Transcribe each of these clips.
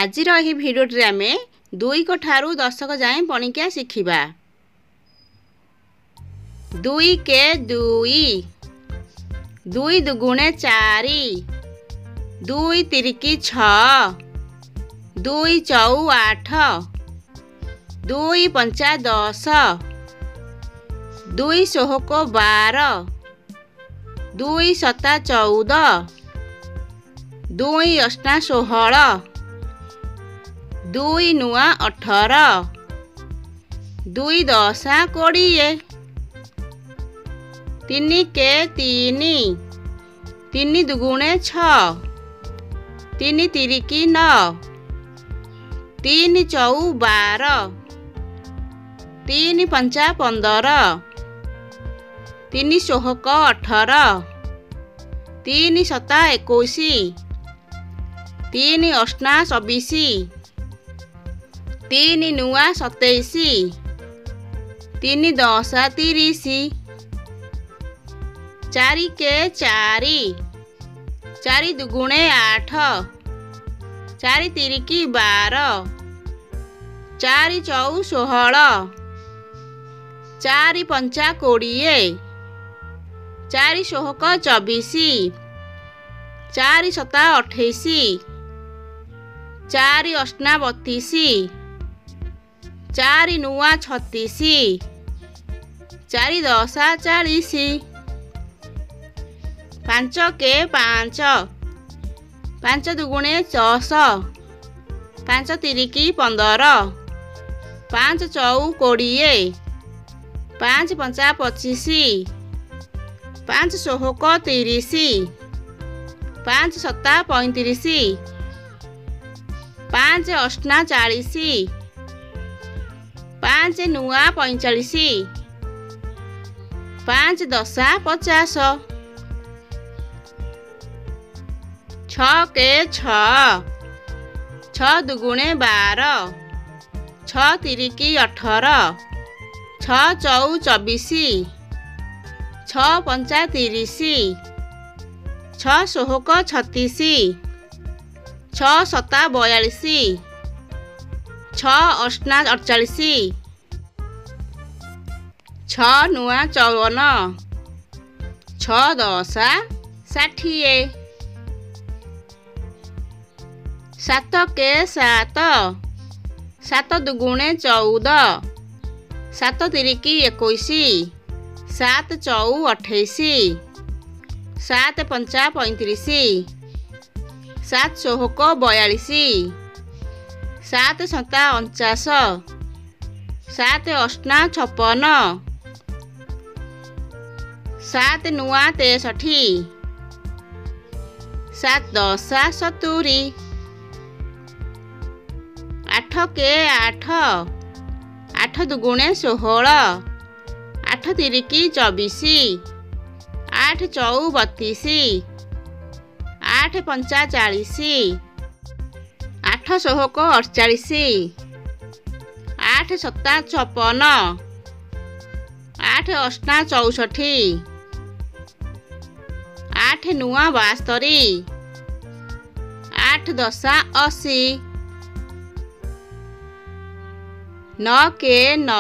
आजिर एही भिडियोटे आमे 2 को ठारू 10 को जाए पणिकिया शिखिबा। 2 के 2 2 दुगुणे 4 2 तिरिकी 6 2 चौ 8 2 पंचा 10 2 सोहको 12 2 सता 14 2 अष्टा 16 2 नुआ 18 2 दशा 20 3 के 3 3 दुगुणे 6 3 तिरिकी 9 3 चौ 12 3 पंचा 15 3 सोहक 18 3 सता 21 3 अष्टा 26 3 नुआ 27 3 दशा 30 4 के 4 4 दुगुणे 8 4 तिरिकी 12 4 चौ 16 4 पंचा 20 4 सोहक 24 4 सता 28 4 अष्टा 32 4 नुआ 36 4 दशा 40 5 के 5 5 दुगुणे 10 5 तिरिकी 15 5 चौ 20 5 पंचा 25 5 सोहक 30 5 सता 35 5 अष्टा 40 5 नुआ 45 5 दशा 50 6 के 6 6 दुगुणे 12 6 तिरिकी 18 6 चौ 24 6 पंचा 30 6 सोहक 36 6 सता 42 6 अष्टा 48 6 नुआ 54 6 दशा 60 7 के 7 7 दुगुणे 14 7 तिरिकी 21 7 चौ 28 7 पंचा 35 7 सोहक 42 7 सता 49 7 अष्टा 56 7 नुआ 63 7 दशा 70 8 के 8 8 दुगुणे 16 8 तिरिकी 24 8 चौ 32 8 पंचा 40 8 सोहक 48 8 सता 56 8 अष्टा 64 8 नुआ 72 8 दशा 80 9 के 9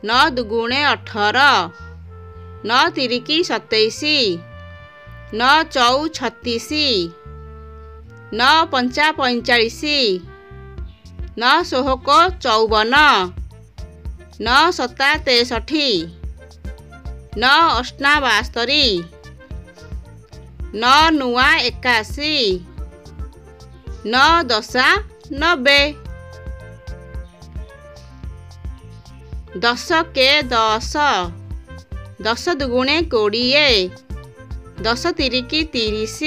9 दुगुणे 18 9 तिरिकी 27 9 चौ 36 9 पंचा 45 9 सोहक 54 9 सता 63 9 अष्टा 72 9 नुआ 81 9 दशा 90 10 के 10 10 दुगुणे 20 10 तिरिकी 30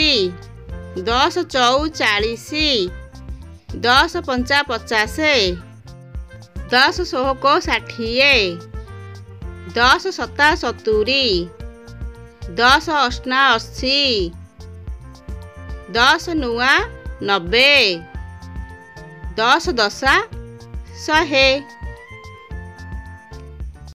10 चौ 40 10 पंचा 50 10 सोहक 60 10 सता 70 10 अष्टा 80 10 नुआ 90 10 दशा 100।